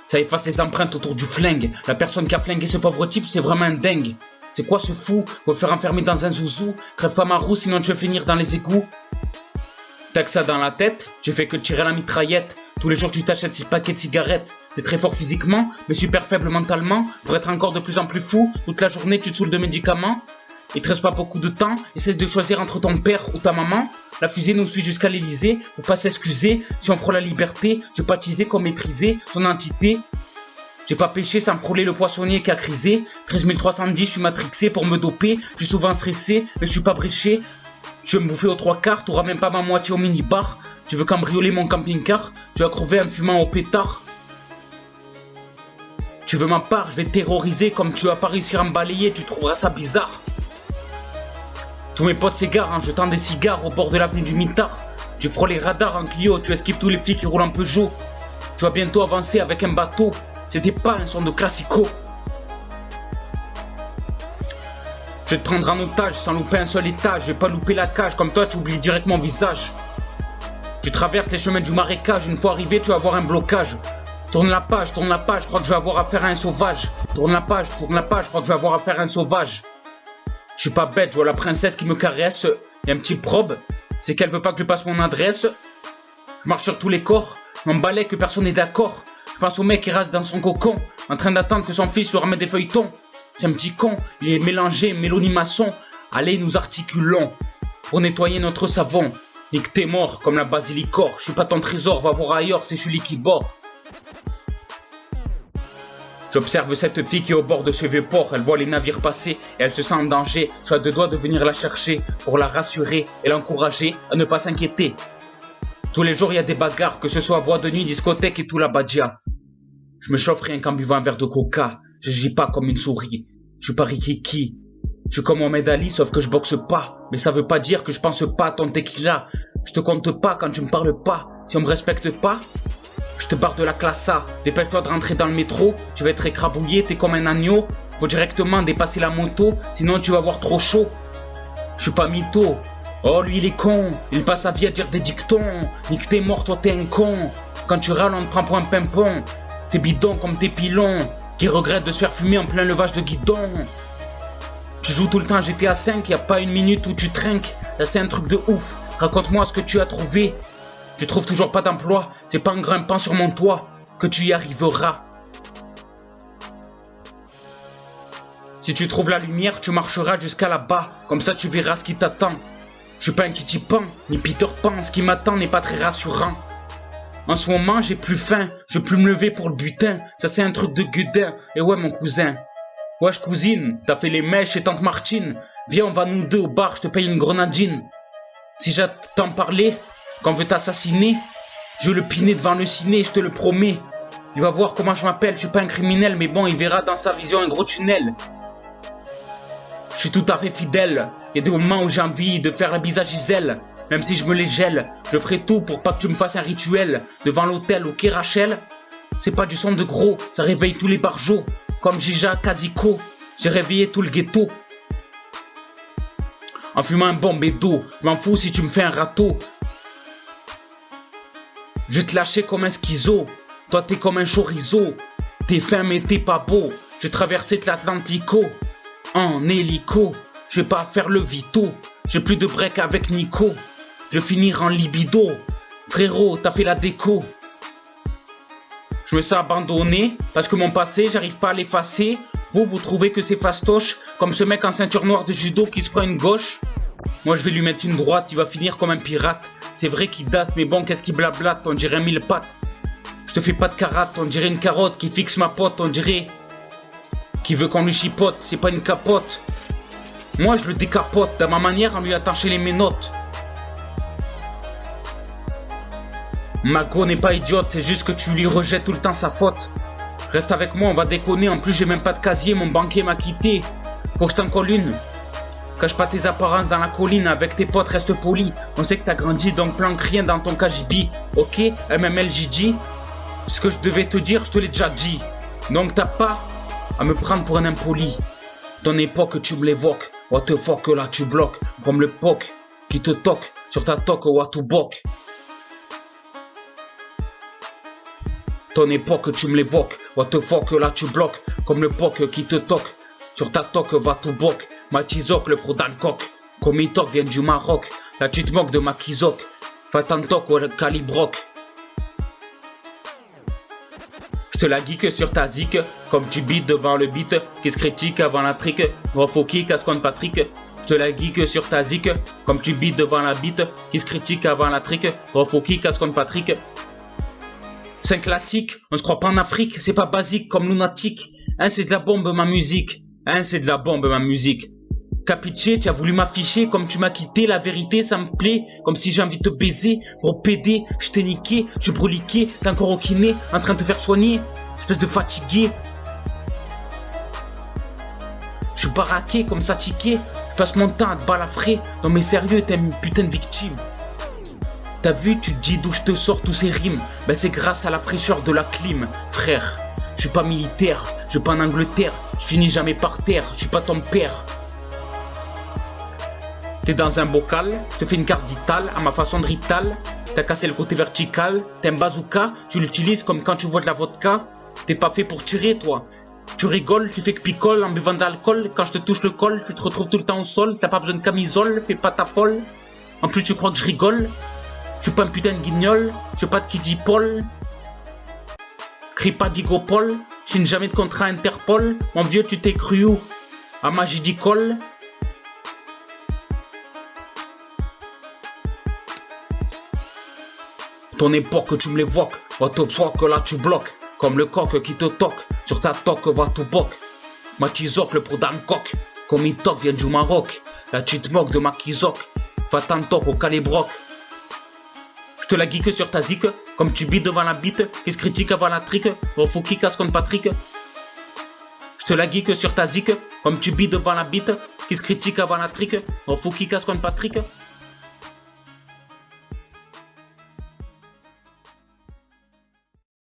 Ça efface les empreintes autour du flingue. La personne qui a flingué ce pauvre type, c'est vraiment un dingue. C'est quoi ce fou? Faut le faire enfermer dans un zouzou. Crève pas ma roue, sinon tu vas finir dans les égouts. T'as que ça dans la tête? J'ai fait que tirer la mitraillette. Tous les jours tu t'achètes 6 paquets de cigarettes. T'es très fort physiquement, mais super faible mentalement. Pour être encore de plus en plus fou, toute la journée tu te saoules de médicaments. Il te reste pas beaucoup de temps. Essaie de choisir entre ton père ou ta maman. La fusée nous suit jusqu'à l'Elysée. Faut pas s'excuser. Si on frôle la liberté, j'ai pas teasé comme maîtriser son entité. J'ai pas pêché sans frôler le poissonnier qui a crisé. 13 310, je suis matrixé pour me doper. Je suis souvent stressé, mais je suis pas bréché. Je vais me bouffer aux 3/4, t'auras même pas ma moitié au mini-bar. Tu veux cambrioler mon camping-car? Tu vas crever en fumant au pétard. Tu veux ma part? Je vais te terroriser comme tu vas pas réussir à me balayer, tu trouveras ça bizarre. Tous mes potes s'égarent en jetant des cigares au bord de l'avenue du Mitard. Tu frôles les radars en Clio, tu esquives tous les filles qui roulent en Peugeot. Tu vas bientôt avancer avec un bateau. C'était pas un son de classico. Je vais te prendre en otage sans louper un seul étage. Je vais pas louper la cage, comme toi tu oublies direct mon visage. Tu traverses les chemins du marécage. Une fois arrivé tu vas avoir un blocage. Tourne la page, je crois que je vais avoir affaire à un sauvage. Tourne la page, je crois que je vais avoir affaire à un sauvage. Je suis pas bête, je vois la princesse qui me caresse. Y'a un petit probe, c'est qu'elle veut pas que je passe mon adresse. Je marche sur tous les corps, je m'en balais que personne n'est d'accord. Je pense au mec qui reste dans son cocon, en train d'attendre que son fils lui ramène des feuilletons. C'est un petit con, il est mélangé, mélodie maçon. Allez, nous articulons pour nettoyer notre savon. Nique t'es mort comme la basilicore. Je suis pas ton trésor, va voir ailleurs, c'est Julie qui bord. J'observe cette fille qui est au bord de ce vieux port. Elle voit les navires passer et elle se sent en danger. Je suis à 2 doigts de venir la chercher pour la rassurer et l'encourager à ne pas s'inquiéter. Tous les jours il y a des bagarres, que ce soit à boîte de nuit, discothèque et tout la badia. Je me chauffe rien qu'en buvant un verre de coca. Je gis pas comme une souris. Je suis pas rikiki. Je suis comme Mohamed Ali sauf que je boxe pas. Mais ça veut pas dire que je pense pas à ton tequila. Je te compte pas quand tu me parles pas. Si on me respecte pas, je te barre de la classe A. Dépêche-toi de rentrer dans le métro. Tu vas être écrabouillé, t'es comme un agneau. Faut directement dépasser la moto, sinon tu vas avoir trop chaud. Je suis pas mytho. Oh lui il est con. Il passe sa vie à dire des dictons. Nique t'es mort, toi t'es un con. Quand tu râles on te prend pour un pimpon. T'es bidon comme tes pilons qui regrettent de se faire fumer en plein levage de guidon. Tu joues tout le temps GTA 5, y a pas une minute où tu trinques. Ça c'est un truc de ouf. Raconte-moi ce que tu as trouvé. Tu trouves toujours pas d'emploi, c'est pas en grimpant sur mon toit que tu y arriveras. Si tu trouves la lumière, tu marcheras jusqu'à là-bas, comme ça tu verras ce qui t'attend. Je suis pas un Kitty Pan, ni Peter Pan, ce qui m'attend n'est pas très rassurant. En ce moment, j'ai plus faim, je veux plus me lever pour le butin, ça c'est un truc de gudin, et ouais mon cousin. Wesh cousine, t'as fait les mèches chez tante Martine, viens on va nous deux au bar, je te paye une grenadine. Si j'attends parler, quand on veut t'assassiner, je vais le piner devant le ciné, je te le promets. Il va voir comment je m'appelle, je suis pas un criminel, mais bon, il verra dans sa vision un gros tunnel. Je suis tout à fait fidèle, il y a des moments où j'ai envie de faire la bise à Gisèle. Même si je me les gèle, je ferai tout pour pas que tu me fasses un rituel. Devant l'hôtel au quai Rachel, c'est pas du son de gros, ça réveille tous les barjots. Comme Gija Kazico, j'ai réveillé tout le ghetto. En fumant un bon bédo, je m'en fous si tu me fais un râteau. Je vais te lâcher comme un schizo. Toi t'es comme un chorizo. T'es fin mais t'es pas beau. J'ai traversé l'Atlantico en hélico. Je vais pas faire le vito. J'ai plus de break avec Nico. Je vais finir en libido. Frérot, t'as fait la déco. Je me sens abandonné parce que mon passé, j'arrive pas à l'effacer. Vous trouvez que c'est fastoche, comme ce mec en ceinture noire de judo qui se prend une gauche. Moi je vais lui mettre une droite, il va finir comme un pirate. C'est vrai qu'il date, mais bon, qu'est-ce qu'il blablate, on dirait 1000 pattes. Je te fais pas de carate, on dirait une carotte qui fixe ma pote, on dirait qui veut qu'on lui chipote, c'est pas une capote. Moi je le décapote, dans ma manière on lui attacher les ménottes. Mago n'est pas idiote, c'est juste que tu lui rejettes tout le temps sa faute. Reste avec moi, on va déconner, en plus j'ai même pas de casier, mon banquier m'a quitté. Faut que je t'en colle une. Cache pas tes apparences dans la colline, avec tes potes reste poli. On sait que t'as grandi, donc planque rien dans ton KGB. Ok, MMLJJ. Ce que je devais te dire, je te l'ai déjà dit. Donc t'as pas à me prendre pour un impoli. Ton époque tu me l'évoques. What the fuck là tu bloques. Comme le POC qui te toque sur ta toque what to boc. Ton époque, tu me l'évoques. What the fuck, là tu bloques. Comme le poc qui te toque. Sur ta toque, va tout boc. Matizoc, le pro d'Alcock. Comme Itok vient du Maroc. Là tu te moques de Makizoc. Fais un toc au calibroc. Je te la geek sur ta zik. Comme tu bites devant le beat. Qui se critique avant la trick. Refoki, casse-con Patrick. Je te la geek sur ta zik. Comme tu bites devant la bite. Qui se critique avant la trick. Refoki, casse-con Patrick. C'est un classique, on se croit pas en Afrique, c'est pas basique comme lunatique. Hein, c'est de la bombe ma musique. Hein, c'est de la bombe ma musique. Capiché, tu as voulu m'afficher comme tu m'as quitté, la vérité ça me plaît. Comme si j'ai envie de te baiser, pour péder, je t'ai niqué, je broliqué, t'es encore au kiné, en train de te faire soigner. Espèce de fatigué. Je suis baraqué comme ça tiqué, je passe mon temps à te balafrer. Non mais sérieux, t'es une putain de victime. T'as vu, tu te dis d'où je te sors tous ces rimes. Ben c'est grâce à la fraîcheur de la clim, frère. Je suis pas militaire, je suis pas en Angleterre. Je finis jamais par terre, je suis pas ton père. T'es dans un bocal, je te fais une carte vitale à ma façon de rital. T'as cassé le côté vertical, t'es un bazooka, tu l'utilises comme quand tu bois de la vodka. T'es pas fait pour tirer toi. Tu rigoles, tu fais que picole en buvant de l'alcool. Quand je te touche le col, tu te retrouves tout le temps au sol. T'as pas besoin de camisole, fais pas ta folle. En plus tu crois que je rigole. Je suis pas un putain de guignol, je suis pas de qui dit Paul. Crie pas d'Igopol, je signe jamais de contrat Interpol. Mon vieux, tu t'es cru où? À magie d'icole. Ton époque, tu me l'évoques. What the fuck, là tu bloques. Comme le coq qui te toque. Sur ta toque, va tout boc. Matizoc, le pro d'Ancock. Comme Itok vient du Maroc. Là tu te moques de Makizoc. Va t'en toc au calibroc. Je te la geek sur ta zik, comme tu bites devant la bite, qui se critique avant la trick, Refoki casse contre Patrick. Je te la geek sur ta zik, comme tu bites devant la bite, qui se critique avant la trick, Refoki casse contre Patrick.